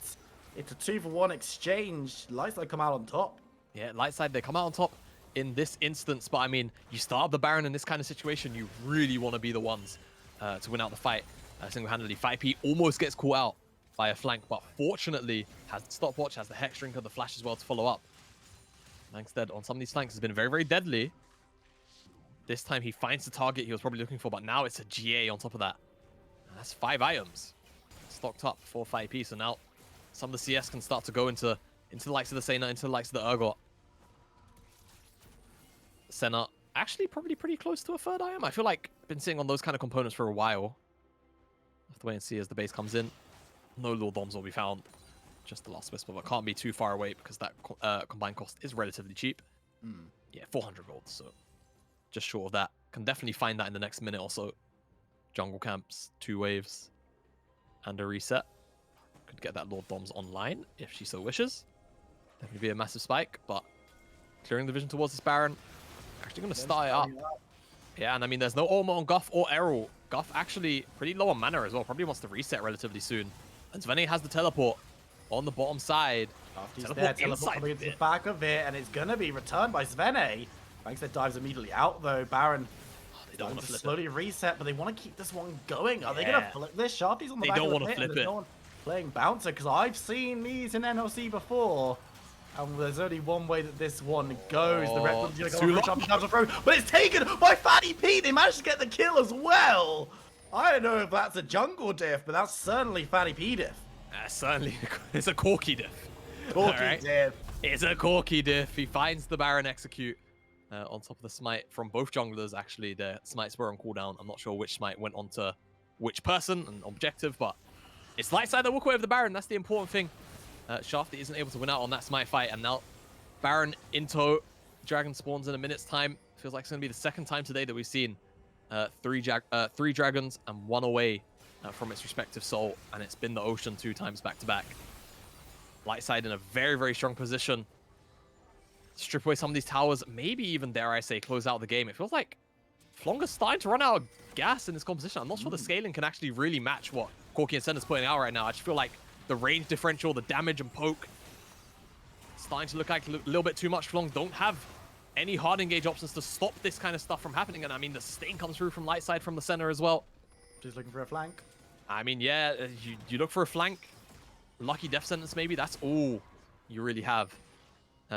It's a 2-for-1 exchange. Lightside come out on top. Yeah, Lightside, they come out on top in this instance, but I mean, you start the Baron in this kind of situation, you really want to be the ones to win out the fight single-handedly. FiP almost gets caught out by a flank, but fortunately has the stopwatch, has the Hex Drinker, the flash as well to follow up. Vankstead on some of these flanks has been very, very deadly. This time he finds the target he was probably looking for, but now it's a GA on top of that. And that's 5 items stocked up for FiP, so now some of the CS can start to go into the likes of the Sena, into the likes of the Urgot. Senna, actually probably pretty close to a 3rd item. I feel like I've been sitting on those kind of components for a while. Have to wait and see as the base comes in. No Lord Doms will be found. Just the last Whisper, but can't be too far away because that combined cost is relatively cheap. Yeah, 400 gold, so just short of that. Can definitely find that in the next minute or so. Jungle camps, 2 waves, and a reset. Could get that Lord Doms online if she so wishes. Definitely be a massive spike, but clearing the vision towards this Baron. Actually going to start it up. Yeah, and I mean, there's no Orma on Guff or Errol. Guff actually pretty low on mana as well. Probably wants to reset relatively soon. And Svene has the teleport on the bottom side. Teleport coming into the back of it, and it's going to be returned by Svene. Bankstead dives immediately out, though. Baron they don't want to flip slowly reset, but they want to keep this one going. Are they going to flip this? Shafty's on the back of the pit, and there's no one playing Bouncer, because I've seen these in NLC before. And there's only one way that this one goes. The Red One's going to go Sharpie through, but it's taken by Fatty Pete. They managed to get the kill as well. I don't know if that's a jungle diff, but that's certainly Fatty P diff. Certainly, it's a Corky diff. Corky diff. It's a Corky diff. He finds the Baron execute on top of the smite from both junglers. Actually, the smites were on cooldown. I'm not sure which smite went on to which person and objective, but it's Lightside that walk away with the Baron. That's the important thing. Shafty isn't able to win out on that smite fight, and now Baron in tow. Dragon spawns in a minute's time. Feels like it's going to be the second time today that we've seen three dragons and 1 away from its respective soul, and it's been the Ocean 2 times back to back. Lightside in a very, very strong position. Strip away some of these towers, maybe even, dare I say, close out the game. It feels like Fløng is starting to run out of gas in this composition. I'm not sure the scaling can actually really match what Corky and Senna's putting out right now. I just feel like the range differential, the damage and poke, starting to look like a little bit too much. Fløng don't have any hard engage options to stop this kind of stuff from happening. And I mean, the sustain comes through from Lightside from the center as well. Just looking for a flank. I mean, yeah, you look for a flank. Lucky death sentence, maybe. That's all you really have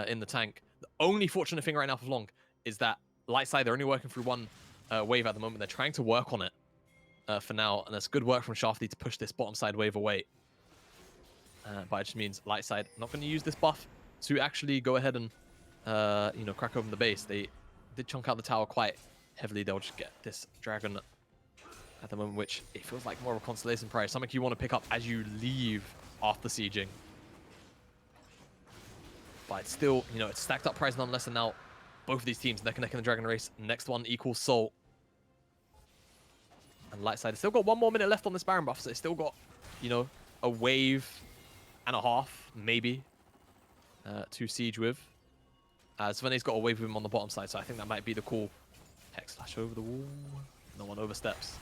in the tank. The only fortunate thing right now for Fløng is that Lightside, they're only working through 1 wave at the moment. They're trying to work on it for now. And that's good work from Shafty to push this bottom side wave away. But it just means Lightside not going to use this buff to actually go ahead and, you know, crack open the base. They did chunk out the tower quite heavily. They'll just get this dragon at the moment, which it feels like more of a constellation prize. Something you want to pick up as you leave after sieging. But it's still, you know, it's stacked up prize nonetheless. And now both of these teams neck and neck in the dragon race. Next one equals soul. And Lightside has still got 1 more minute left on this Baron buff. So it's still got, you know, a wave and a half, maybe, to siege with. Svene's got a wave with him on the bottom side, so I think that might be the call. Hex slash over the wall. No one oversteps.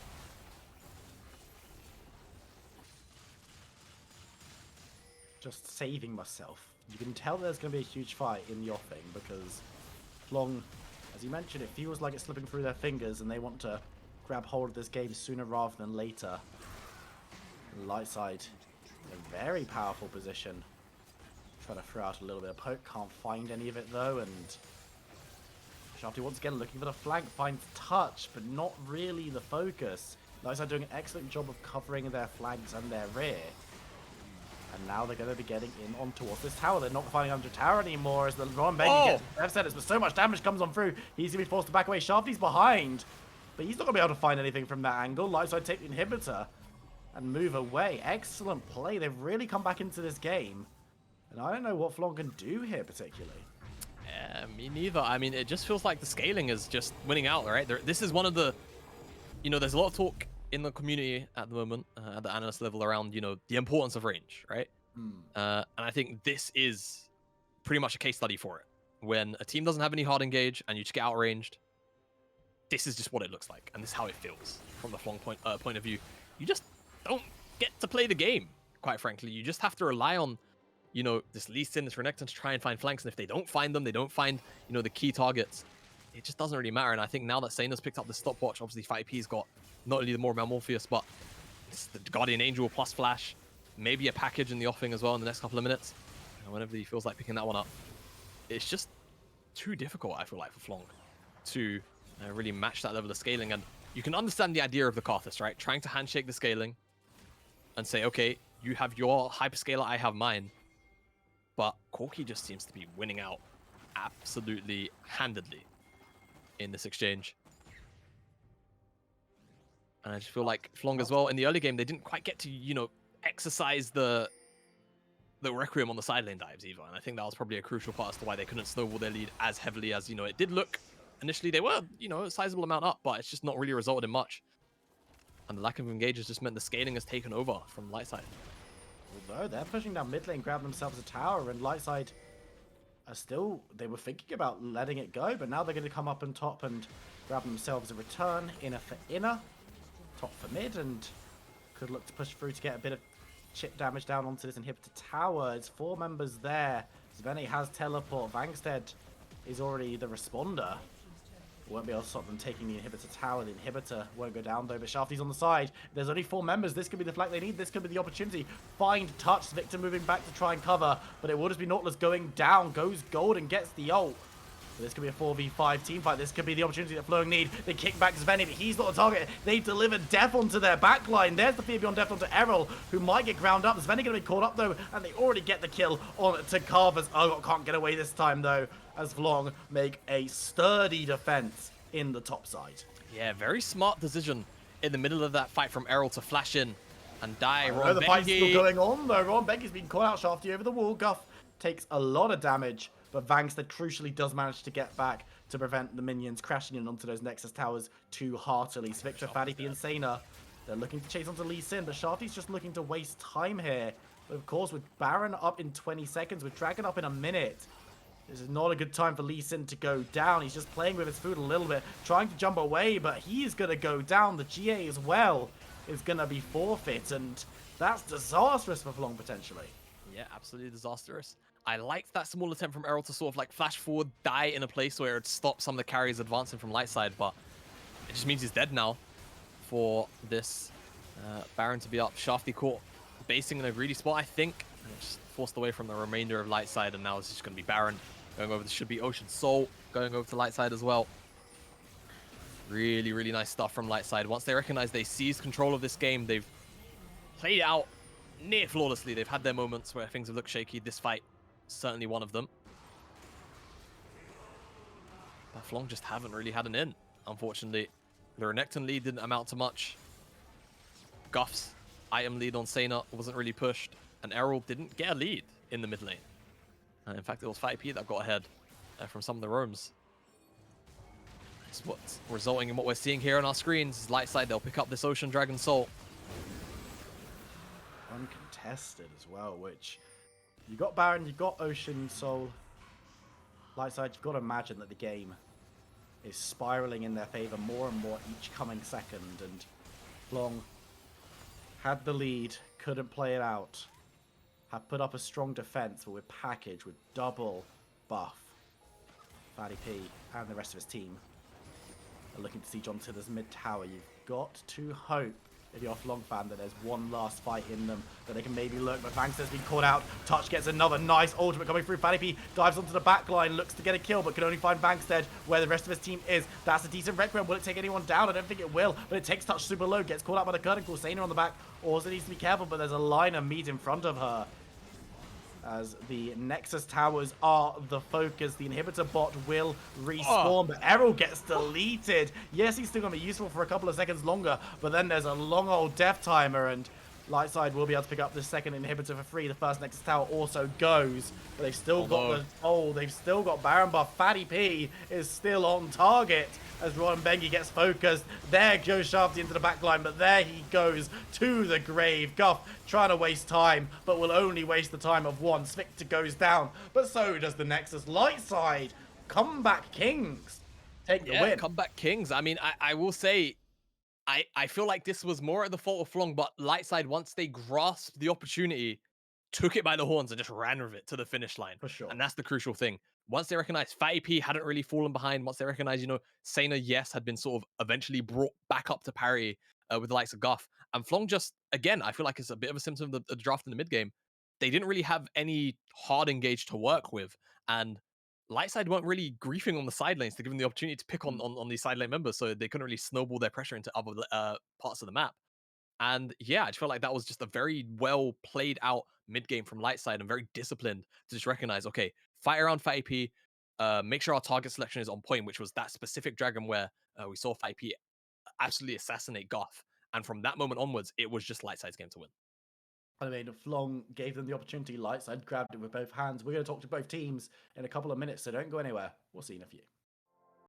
Just saving myself. You can tell there's going to be a huge fight in the offing because Fløng, as you mentioned, it feels like it's slipping through their fingers and they want to grab hold of this game sooner rather than later. Lightside in a very powerful position. Trying to throw out a little bit of poke, can't find any of it though, and Shafty once again looking for the flank, finds touch, but not really the focus. Lightside doing an excellent job of covering their flanks and their rear. And now they're going to be getting in on towards this tower. They're not finding under tower anymore as the Ron Bengi gets death sentence, but so much damage comes on through. He's going to be forced to back away. Shafty's behind, but he's not going to be able to find anything from that angle. Lightside take the inhibitor and move away. Excellent play. They've really come back into this game. And I don't know what Fløng can do here particularly. Yeah, me neither. I mean, it just feels like the scaling is just winning out, right? This is one of the, you know, there's a lot of talk in the community at the moment, at the analyst level around, you know, the importance of range, right? And I think this is pretty much a case study for it. When a team doesn't have any hard engage and you just get outranged, this is just what it looks like. And this is how it feels from the Fløng point of view. You just don't get to play the game, quite frankly. You just have to rely on, you know, this Lee Sin, this Renekton to try and find flanks. And if they don't find them, they don't find, you know, the key targets. It just doesn't really matter. And I think now that Seina's picked up the stopwatch, obviously 5P's got not only the more Morpheus, but it's the Guardian Angel plus Flash. Maybe a package in the offing as well in the next couple of minutes. And whenever he feels like picking that one up. It's just too difficult, I feel like, for Fløng to really match that level of scaling. And you can understand the idea of the Karthus, right? Trying to handshake the scaling and say, okay, you have your hyperscaler, I have mine. But Corky just seems to be winning out absolutely handedly in this exchange. And I just feel like Fløng as well, in the early game, they didn't quite get to, you know, exercise the the Requiem on the side lane dives either, and I think that was probably a crucial part as to why they couldn't snowball their lead as heavily as, it did look. Initially, they were, a sizable amount up, but it's just not really resulted in much. And the lack of engage has just meant the scaling has taken over from Lightside. Although they're pushing down mid lane, grab themselves a tower, and Lightside are still, they were thinking about letting it go, but now they're going to come up on top and grab themselves a return, inner for inner, top for mid, and could look to push through to get a bit of chip damage down onto this inhibitor tower. It's 4 members there. Svene has teleport. Vangsted is already the responder. Won't be able to stop them taking the inhibitor tower. The inhibitor won't go down though, but Shafty's on the side. There's only 4 members. This could be the flank they need. This could be the opportunity. Find touch. Victor moving back to try and cover, but it will just be Nautilus going down. Goes gold and gets the ult. So this could be a 4v5 team fight. This could be the opportunity that Fløng need. They kick back Svene, but he's not a target. They delivered death onto their backline. There's the fear beyond death onto Errol, who might get ground up. Svene going to be caught up though, and they already get the kill on to Carvers. Oh, can't get away this time though, as Fløng make a sturdy defense in the top side. Yeah, very smart decision in the middle of that fight from Errol to flash in and die. The fight's still going on though. Ron Benke's been caught out. Shafty over the wall. Guff takes a lot of damage, but Vangsted crucially does manage to get back to prevent the minions crashing in onto those Nexus towers too heartily. Victor, Fadipi, and Sena, they're looking to chase onto Lee Sin, but Shafty's just looking to waste time here. But of course, with Baron up in 20 seconds, with Dragon up in a minute, this is not a good time for Lee Sin to go down. He's just playing with his food a little bit, trying to jump away, but he is going to go down. The GA as well is going to be forfeit, and that's disastrous for Fløng potentially. Yeah, absolutely disastrous. I liked that small attempt from Errol to sort of like flash forward, die in a place where it stopped some of the carries advancing from Lightside, but it just means he's dead now for this Baron to be up. Shafty caught basing in a greedy spot, I think, and just forced away from the remainder of Lightside, and now it's just going to be Baron going over. This should be Ocean Soul going over to Lightside as well. Really, really nice stuff from Lightside. Once they recognize they seized control of this game, they've played out near flawlessly. They've had their moments where things have looked shaky. This fight, certainly one of them. But Fløng just haven't really had an in, unfortunately. The Renekton lead didn't amount to much. Guff's item lead on Sena wasn't really pushed, and Errol didn't get a lead in the mid lane. In fact, it was FiP that got ahead from some of the roams. That's what's resulting in what we're seeing here on our screens. Lightside, they'll pick up this Ocean Dragon Soul. Uncontested as well, which you got Baron, you got Ocean Soul. Lightside, you've got to imagine that the game is spiraling in their favor more and more each coming second, and Fløng had the lead, couldn't play it out. Have put up a strong defense, but with package, with double buff. Fatty P and the rest of his team are looking to siege onto this mid tower. You've got to hope, if you're a Fløng fan, that there's one last fight in them, that they can maybe look, but Vangsted has been caught out. Touch gets another nice ultimate coming through. Fatty P dives onto the back line, looks to get a kill, but can only find Vangsted where the rest of his team is. That's a decent Requiem. Will it take anyone down? I don't think it will, but it takes Touch super low, gets caught out by the curtain call. Sena on the back also needs to be careful, but there's a line of meat in front of her, as the Nexus towers are the focus. The inhibitor bot will respawn, but Errol gets deleted. Yes, he's still going to be useful for a couple of seconds longer, but then there's a long old death timer, and Lightside will be able to pick up the second inhibitor for free. The first Nexus tower also goes, but they've still got they've still got Baron buff. Fatty P is still on target as Ron Bengi gets focused. There goes Shafty into the back line, but there he goes to the grave. Guff trying to waste time, but will only waste the time of one. Victor goes down, but so does the Nexus. Lightside, comeback kings, take the win. Comeback kings. I mean, I will say, I feel like this was more at the fault of Fløng, but Lightside, once they grasped the opportunity, took it by the horns and just ran with it to the finish line. For sure. And that's the crucial thing. Once they recognized Fatty P hadn't really fallen behind, once they recognized, Sena, yes, had been sort of eventually brought back up to parry with the likes of Guff. And Fløng just, again, I feel like it's a bit of a symptom of the draft in the mid game. They didn't really have any hard engage to work with. And Lightside weren't really griefing on the side lanes to give them the opportunity to pick on these side lane members, so they couldn't really snowball their pressure into other parts of the map. And yeah, I just felt like that was just a very well played out mid game from Lightside and very disciplined to just recognize, okay, fight around Fatty P, make sure our target selection is on point, which was that specific dragon where we saw Fatty P absolutely assassinate Goth. And from that moment onwards, it was just Lightside's game to win. I mean, Fløng gave them the opportunity. Lightside grabbed it with both hands. We're going to talk to both teams in a couple of minutes, so don't go anywhere. We'll see in a few.